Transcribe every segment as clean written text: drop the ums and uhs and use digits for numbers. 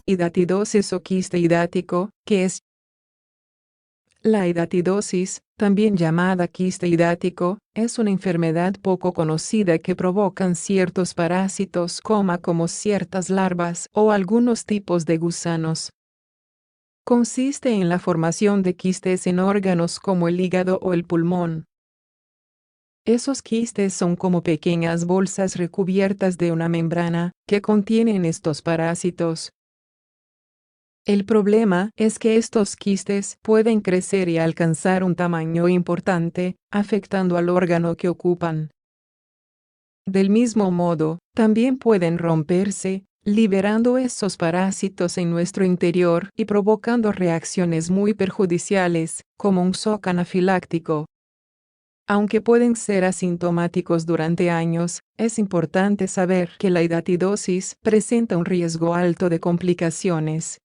Hidatidosis o quiste hidático, ¿qué es? La hidatidosis, también llamada quiste hidático, es una enfermedad poco conocida que provocan ciertos parásitos como ciertas larvas o algunos tipos de gusanos. Consiste en la formación de quistes en órganos como el hígado o el pulmón. Esos quistes son como pequeñas bolsas recubiertas de una membrana que contienen estos parásitos. El problema es que estos quistes pueden crecer y alcanzar un tamaño importante, afectando al órgano que ocupan. Del mismo modo, también pueden romperse, liberando esos parásitos en nuestro interior y provocando reacciones muy perjudiciales, como un shock anafiláctico. Aunque pueden ser asintomáticos durante años, es importante saber que la hidatidosis presenta un riesgo alto de complicaciones.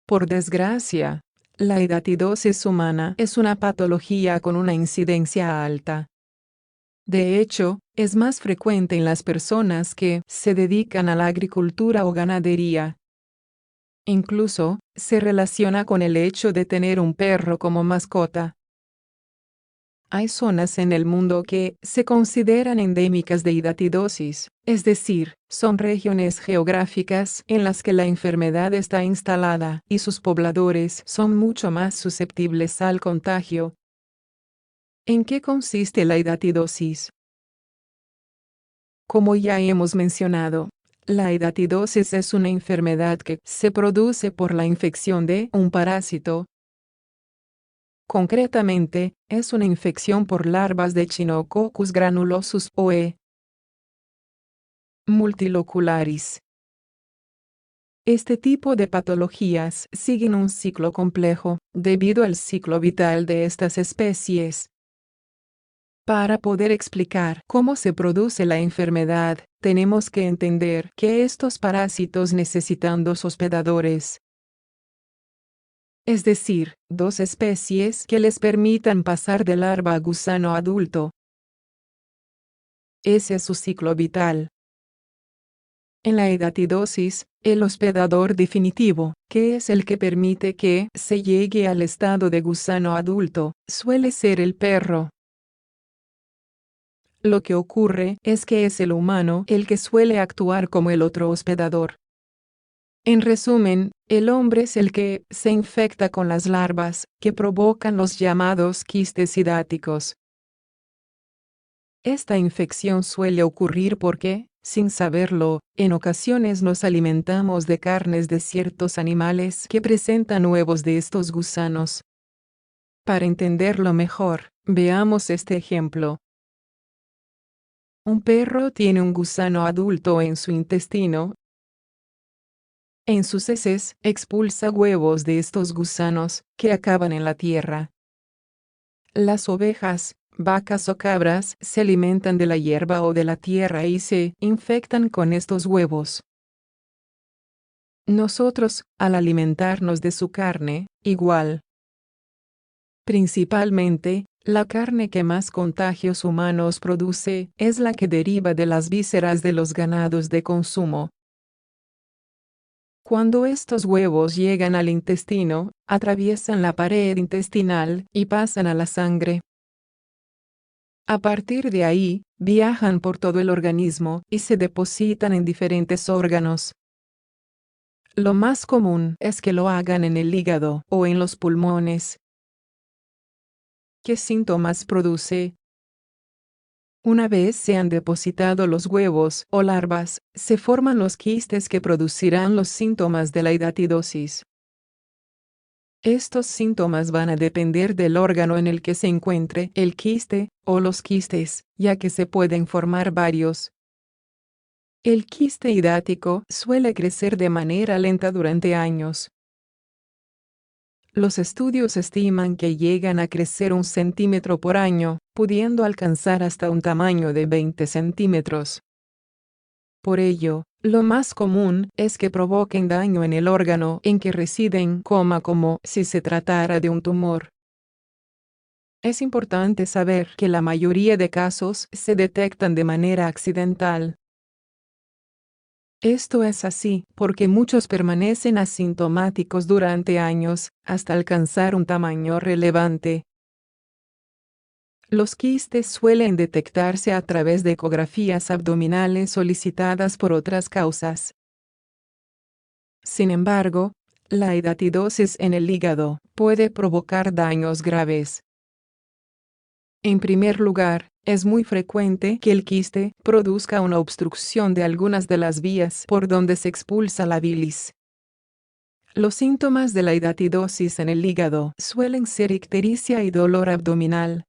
Por desgracia, la hidatidosis humana es una patología con una incidencia alta. De hecho, es más frecuente en las personas que se dedican a la agricultura o ganadería. Incluso, se relaciona con el hecho de tener un perro como mascota. Hay zonas en el mundo que se consideran endémicas de hidatidosis, es decir, son regiones geográficas en las que la enfermedad está instalada y sus pobladores son mucho más susceptibles al contagio. ¿En qué consiste la hidatidosis? Como ya hemos mencionado, la hidatidosis es una enfermedad que se produce por la infección de un parásito. Concretamente, es una infección por larvas de Echinococcus granulosus o E. multilocularis. Este tipo de patologías siguen un ciclo complejo, debido al ciclo vital de estas especies. Para poder explicar cómo se produce la enfermedad, tenemos que entender que estos parásitos necesitan dos hospedadores. Es decir, dos especies que les permitan pasar de larva a gusano adulto. Ese es su ciclo vital. En la hidatidosis, el hospedador definitivo, que es el que permite que se llegue al estado de gusano adulto, suele ser el perro. Lo que ocurre es que es el humano el que suele actuar como el otro hospedador. En resumen, el hombre es el que se infecta con las larvas, que provocan los llamados quistes hidáticos. Esta infección suele ocurrir porque, sin saberlo, en ocasiones nos alimentamos de carnes de ciertos animales que presentan huevos de estos gusanos. Para entenderlo mejor, veamos este ejemplo. Un perro tiene un gusano adulto en su intestino. En sus heces, expulsa huevos de estos gusanos, que acaban en la tierra. Las ovejas, vacas o cabras se alimentan de la hierba o de la tierra y se infectan con estos huevos. Nosotros, al alimentarnos de su carne, igual. Principalmente, la carne que más contagios humanos produce es la que deriva de las vísceras de los ganados de consumo. Cuando estos huevos llegan al intestino, atraviesan la pared intestinal y pasan a la sangre. A partir de ahí, viajan por todo el organismo y se depositan en diferentes órganos. Lo más común es que lo hagan en el hígado o en los pulmones. ¿Qué síntomas produce? Una vez se han depositado los huevos o larvas, se forman los quistes que producirán los síntomas de la hidatidosis. Estos síntomas van a depender del órgano en el que se encuentre el quiste, o los quistes, ya que se pueden formar varios. El quiste hidático suele crecer de manera lenta durante años. Los estudios estiman que llegan a crecer 1 centímetro por año, pudiendo alcanzar hasta un tamaño de 20 centímetros. Por ello, lo más común es que provoquen daño en el órgano en que residen, como si se tratara de un tumor. Es importante saber que la mayoría de casos se detectan de manera accidental. Esto es así porque muchos permanecen asintomáticos durante años, hasta alcanzar un tamaño relevante. Los quistes suelen detectarse a través de ecografías abdominales solicitadas por otras causas. Sin embargo, la hidatidosis en el hígado puede provocar daños graves. En primer lugar, es muy frecuente que el quiste produzca una obstrucción de algunas de las vías por donde se expulsa la bilis. Los síntomas de la hidatidosis en el hígado suelen ser ictericia y dolor abdominal.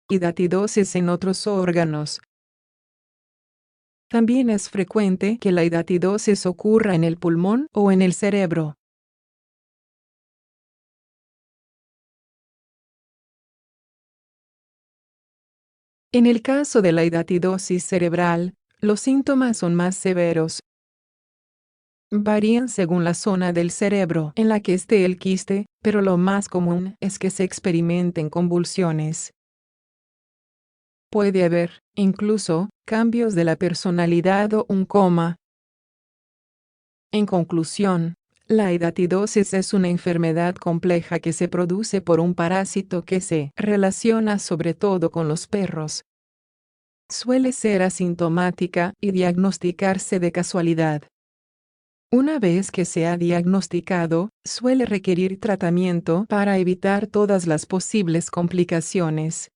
Hidatidosis en otros órganos. También es frecuente que la hidatidosis ocurra en el pulmón o en el cerebro. En el caso de la hidatidosis cerebral, los síntomas son más severos. Varían según la zona del cerebro en la que esté el quiste, pero lo más común es que se experimenten convulsiones. Puede haber, incluso, cambios de la personalidad o un coma. En conclusión, la hidatidosis es una enfermedad compleja que se produce por un parásito que se relaciona sobre todo con los perros. Suele ser asintomática y diagnosticarse de casualidad. Una vez que se ha diagnosticado, suele requerir tratamiento para evitar todas las posibles complicaciones.